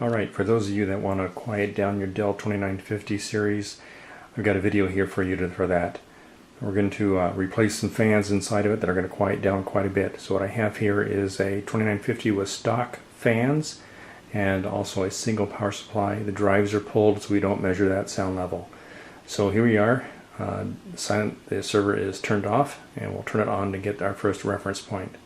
Alright, for those of you that want to quiet down your Dell 2950 series, I've got a video here for you for that. We're going to replace some fans inside of it that are going to quiet down quite a bit. So what I have here is a 2950 with stock fans and also a single power supply. The drives are pulled so we don't measure that sound level. So here we are. The server is turned off and we'll turn it on to get our first reference point.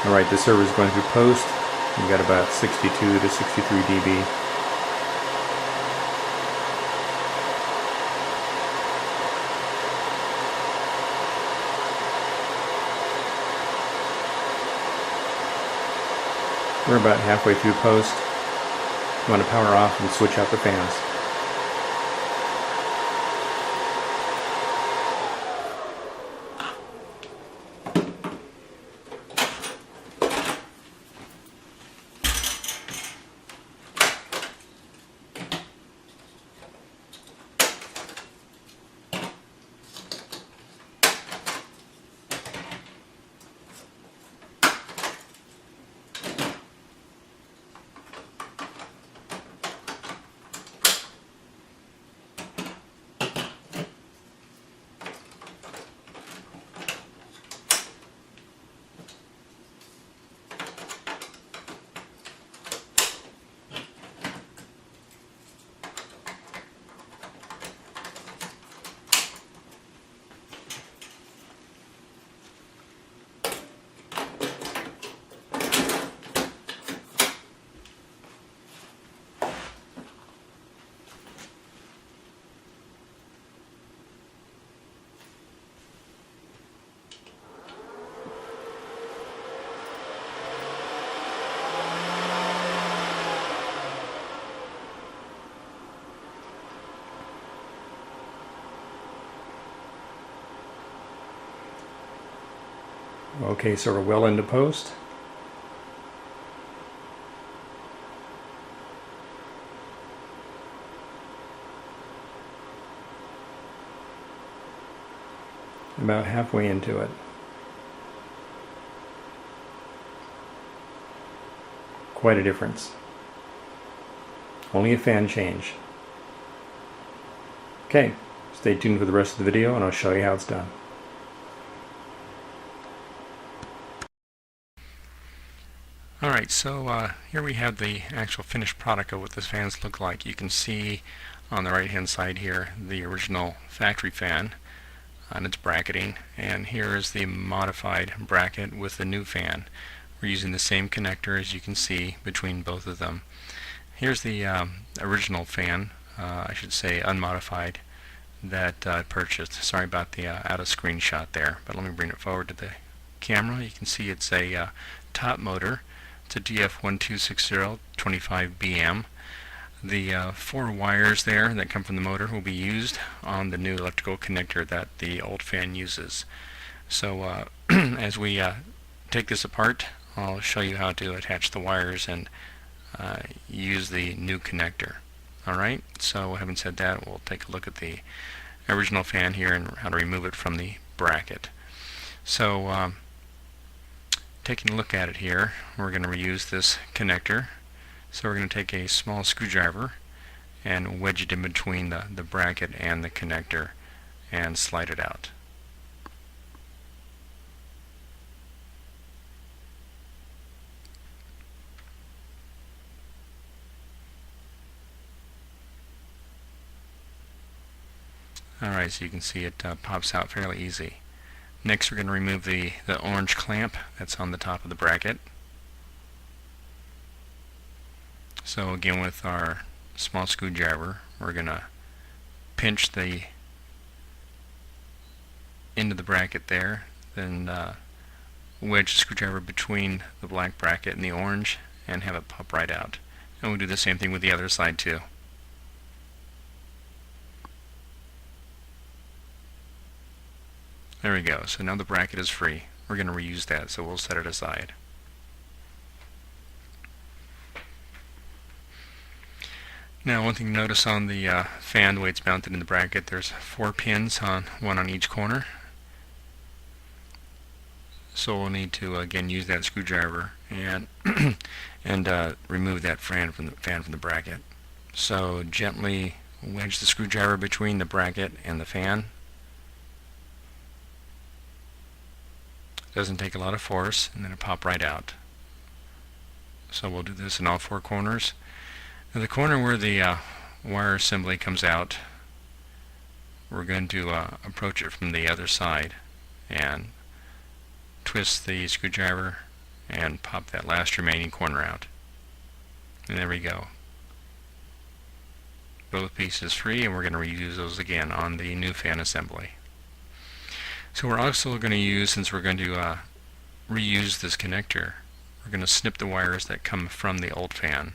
Alright, the server is going through post. We've got about 62 to 63 dB. We're about halfway through post. You want to power off and switch out the fans. Okay, so we're well into post. About halfway into it. Quite a difference. Only a fan change. Okay, stay tuned for the rest of the video and I'll show you how it's done. Alright, so here we have the actual finished product of what the fans look like. You can see on the right hand side here the original factory fan and its bracketing, and here is the modified bracket with the new fan. We're using the same connector, as you can see, between both of them. Here's the original fan, I should say unmodified, that I purchased. Sorry about the out of screen shot there, but let me bring it forward to the camera. You can see it's a top motor. It's a DF1260 25BM. The 4 wires there that come from the motor will be used on the new electrical connector that the old fan uses. So as we take this apart, I'll show you how to attach the wires and use the new connector. Alright, so having said that, we'll take a look at the original fan here and how to remove it from the bracket. So taking a look at it here, we're going to reuse this connector. So we're going to take a small screwdriver and wedge it in between the bracket and the connector and slide it out. Alright, so you can see it pops out fairly easy. Next we're going to remove the orange clamp that's on the top of the bracket. So again, with our small screwdriver, we're going to pinch the end of the bracket there, then wedge the screwdriver between the black bracket and the orange and have it pop right out. And we'll do the same thing with the other side too. There we go. So now the bracket is free. We're going to reuse that, so we'll set it aside. Now, one thing to notice on the fan, the way it's mounted in the bracket, there's 4 pins, one on each corner. So we'll need to again use that screwdriver and remove that fan from the bracket. So gently wedge the screwdriver between the bracket and the fan. Doesn't take a lot of force, and then it'll pop right out. So we'll do this in all 4 corners. Now the corner where the wire assembly comes out, we're going to approach it from the other side and twist the screwdriver and pop that last remaining corner out. And there we go. Both pieces free, and we're going to reuse those again on the new fan assembly. So we're also going to use, since we're going to reuse this connector, we're going to snip the wires that come from the old fan.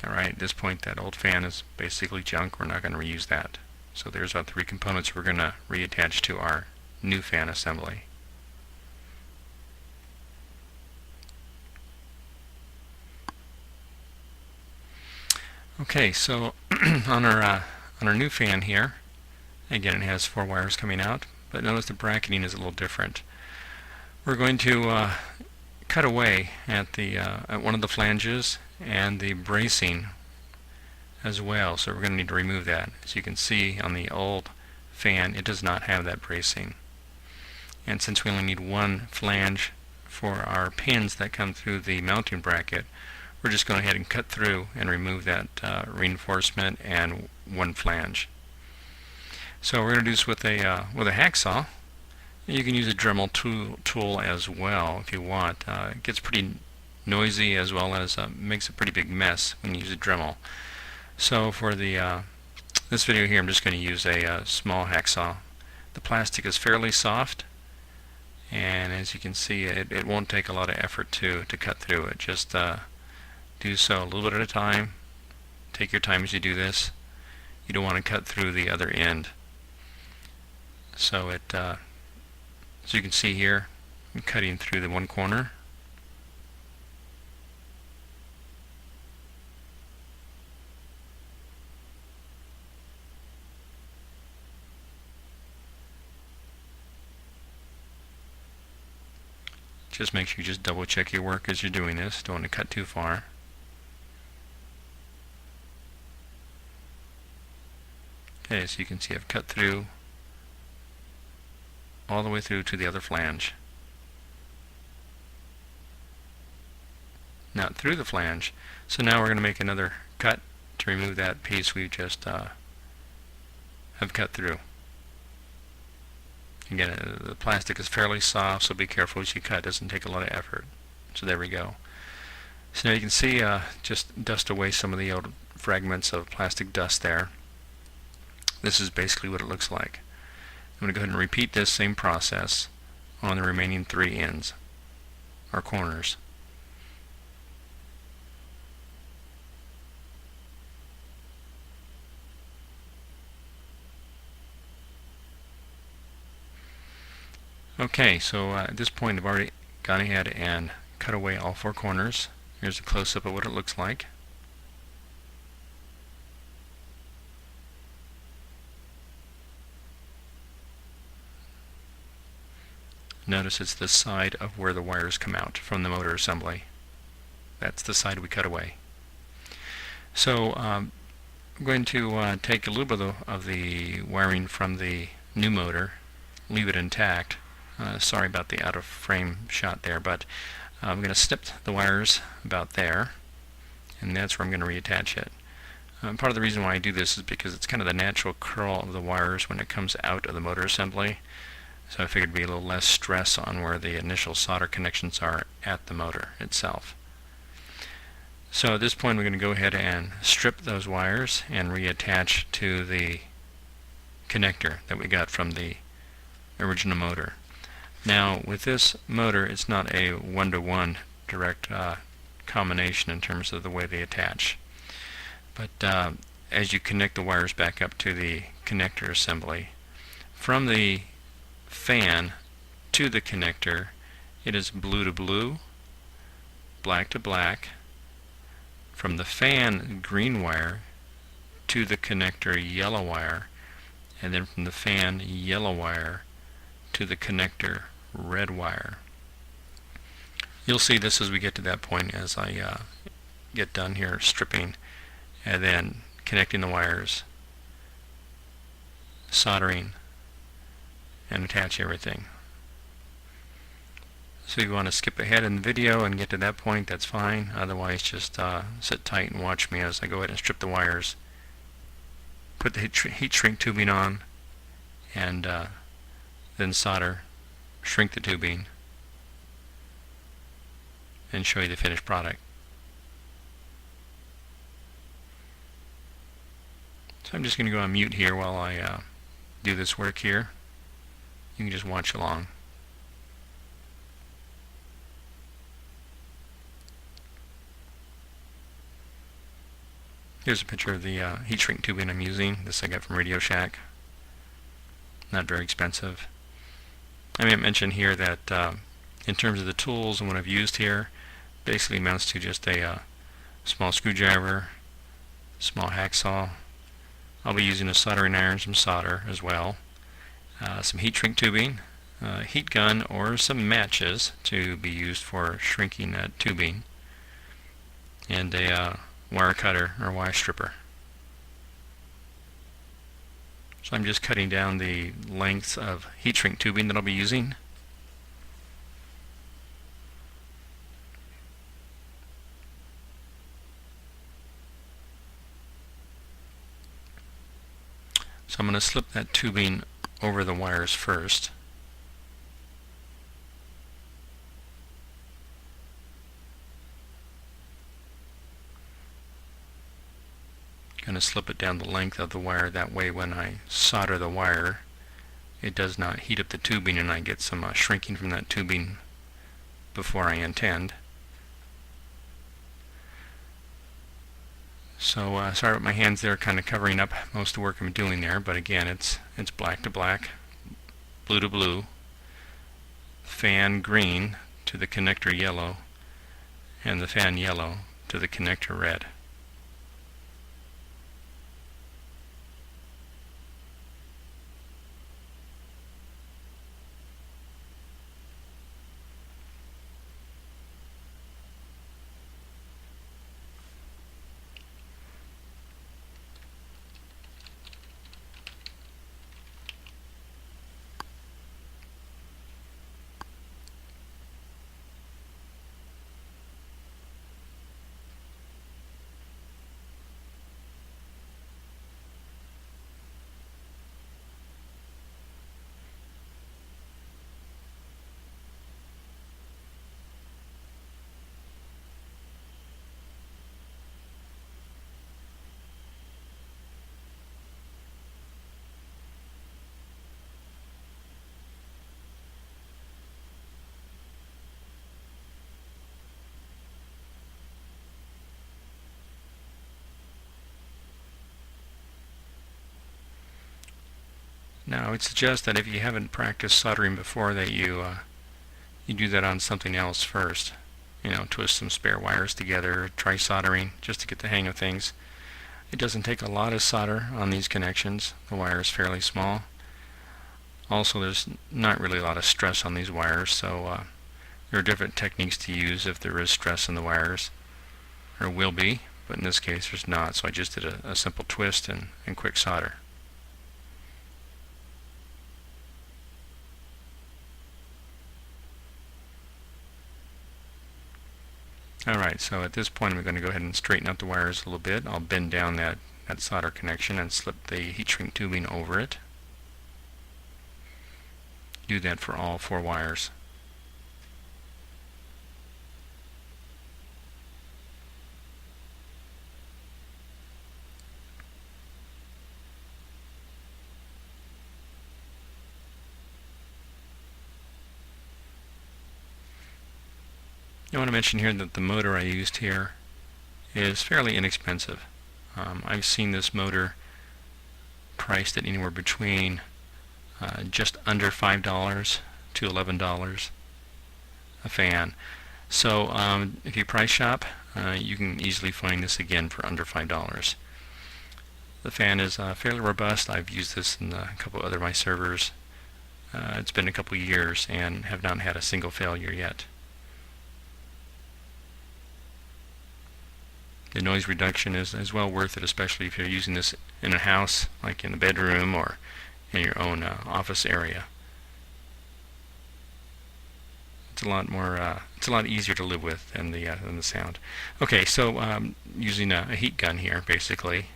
Alright, at this point that old fan is basically junk. We're not going to reuse that. So there's our 3 components we're going to reattach to our new fan assembly. Okay, so on our new fan here, again it has 4 wires coming out, but notice the bracketing is a little different. We're going to cut away at one of the flanges and the bracing as well, so we're going to need to remove that. As you can see on the old fan, it does not have that bracing, and since we only need 1 flange for our pins that come through the mounting bracket, we're just going ahead and cut through and remove that reinforcement and 1 flange. So we're going to do this with a hacksaw. You can use a Dremel tool as well if you want. It gets pretty noisy, as well as makes a pretty big mess when you use a Dremel. So for this video here, I'm just going to use a small hacksaw. The plastic is fairly soft, and as you can see, it won't take a lot of effort to cut through it. Just do so a little bit at a time. Take your time as you do this. You don't want to cut through the other end. So as you can see here, I'm cutting through the 1 corner. Just make sure you just double check your work as you're doing this. Don't want to cut too far. Okay, so you can see I've cut through all the way through to the other flange. Not through the flange. So now we're going to make another cut to remove that piece we just have cut through. Again, the plastic is fairly soft, so be careful as you cut. It doesn't take a lot of effort. So there we go. So now you can see just dust away some of the old fragments of plastic dust there. This is basically what it looks like. I'm going to go ahead and repeat this same process on the remaining 3 ends, or corners. Okay, so at this point I've already gone ahead and cut away all 4 corners. Here's a close-up of what it looks like. Notice it's the side of where the wires come out from the motor assembly. That's the side we cut away. So I'm going to take a little bit of the wiring from the new motor, leave it intact. Sorry about the out of frame shot there, but I'm going to snip the wires about there, and that's where I'm going to reattach it. Part of the reason why I do this is because it's kind of the natural curl of the wires when it comes out of the motor assembly. So I figured it'd be a little less stress on where the initial solder connections are at the motor itself. So at this point we're going to go ahead and strip those wires and reattach to the connector that we got from the original motor. Now with this motor, it's not a 1-to-1 direct combination in terms of the way they attach. But as you connect the wires back up to the connector assembly, from the fan to the connector, it is blue to blue, black to black. From the fan, green wire, to the connector, yellow wire, and then from the fan, yellow wire, to the connector, red wire. You'll see this as we get to that point as I get done here stripping and then connecting the wires, soldering, and attach everything. So if you want to skip ahead in the video and get to that point, that's fine. Otherwise, just sit tight and watch me as I go ahead and strip the wires, put the heat shrink tubing on, and then solder, shrink the tubing, and show you the finished product. So I'm just going to go on mute here while I do this work here. You can just watch along. Here's a picture of the heat shrink tubing I'm using. This I got from Radio Shack. Not very expensive. I may mention here that in terms of the tools and what I've used here, basically amounts to just a small screwdriver, small hacksaw. I'll be using a soldering iron, some solder as well, some heat shrink tubing, heat gun, or some matches to be used for shrinking that tubing, and a wire cutter or wire stripper. So I'm just cutting down the lengths of heat shrink tubing that I'll be using. So I'm going to slip that tubing over the wires first. Going to slip it down the length of the wire, that way when I solder the wire it does not heat up the tubing and I get some shrinking from that tubing before I intend. So sorry about my hands there, kind of covering up most of the work I'm doing there, but again it's black to black, blue to blue, fan green to the connector yellow, and the fan yellow to the connector red. Now I would suggest that if you haven't practiced soldering before, that you do that on something else first. You know, twist some spare wires together, try soldering just to get the hang of things. It doesn't take a lot of solder on these connections. The wire is fairly small. Also, there's not really a lot of stress on these wires, so there are different techniques to use if there is stress in the wires, or will be, but in this case there's not, so I just did a simple twist and quick solder. Alright, so at this point I'm going to go ahead and straighten out the wires a little bit. I'll bend down that solder connection and slip the heat shrink tubing over it. Do that for all 4 wires. I want to mention here that the motor I used here is fairly inexpensive. I've seen this motor priced at anywhere between just under $5 to $11 a fan. So if you price shop, you can easily find this again for under $5. The fan is fairly robust. I've used this in a couple other of my servers. It's been a couple years and have not had a single failure yet. The noise reduction is well worth it, especially if you're using this in a house, like in the bedroom or in your own office area. It's a lot more. It's a lot easier to live with than the sound. Okay, so using a heat gun here, basically,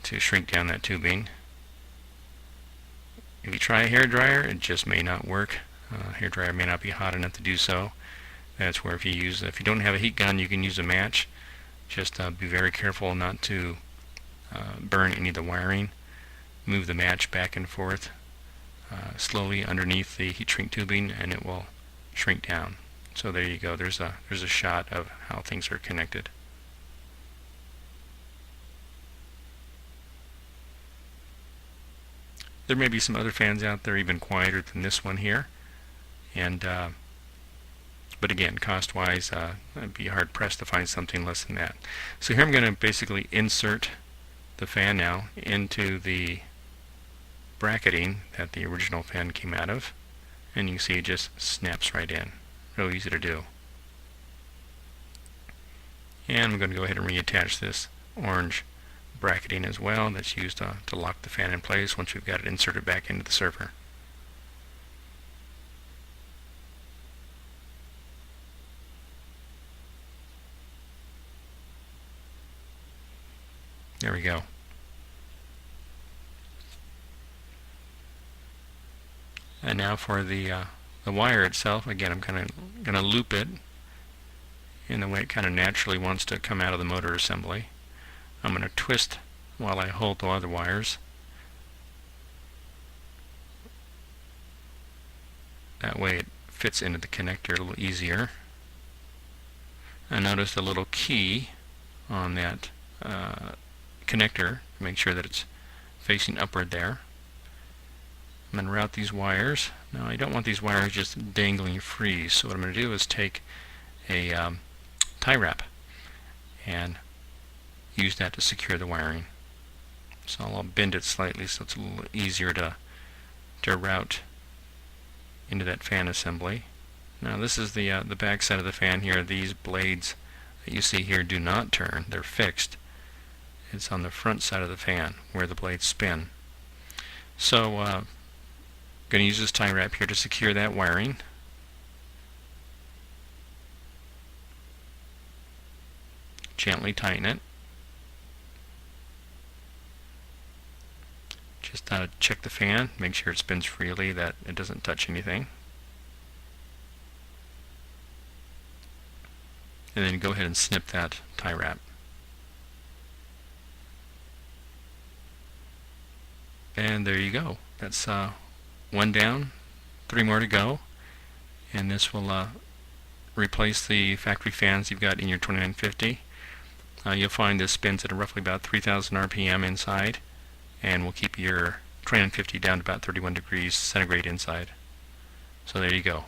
to shrink down that tubing. If you try a hairdryer, it just may not work. Hairdryer may not be hot enough to do so. That's where if you don't have a heat gun, you can use a match. Just be very careful not to burn any of the wiring. Move the match back and forth slowly underneath the heat shrink tubing, and it will shrink down. So there you go. There's a shot of how things are connected. There may be some other fans out there even quieter than this one here, and but again, cost-wise, I'd be hard-pressed to find something less than that. So here I'm going to basically insert the fan now into the bracketing that the original fan came out of, and you can see it just snaps right in. Real easy to do. And I'm going to go ahead and reattach this orange bracketing as well. That's used to lock the fan in place once we've got it inserted back into the server. There we go. And now for the wire itself, again, I'm kind of going to loop it in the way it kind of naturally wants to come out of the motor assembly. I'm going to twist while I hold the other wires. That way it fits into the connector a little easier. And notice the little key on that connector. Make sure that it's facing upward there. I'm going to route these wires. Now I don't want these wires just dangling free, so what I'm going to do is take a tie wrap and use that to secure the wiring. So I'll bend it slightly so it's a little easier to route into that fan assembly. Now this is the back side of the fan here. These blades that you see here do not turn. They're fixed. It's on the front side of the fan where the blades spin. So I'm going to use this tie wrap here to secure that wiring. Gently tighten it. Just check the fan, make sure it spins freely, that it doesn't touch anything. And then go ahead and snip that tie wrap. And there you go. That's one down, 3 more to go. And this will replace the factory fans you've got in your 2950. You'll find this spins at roughly about 3,000 RPM inside, and will keep your 2950 down to about 31 degrees centigrade inside. So there you go.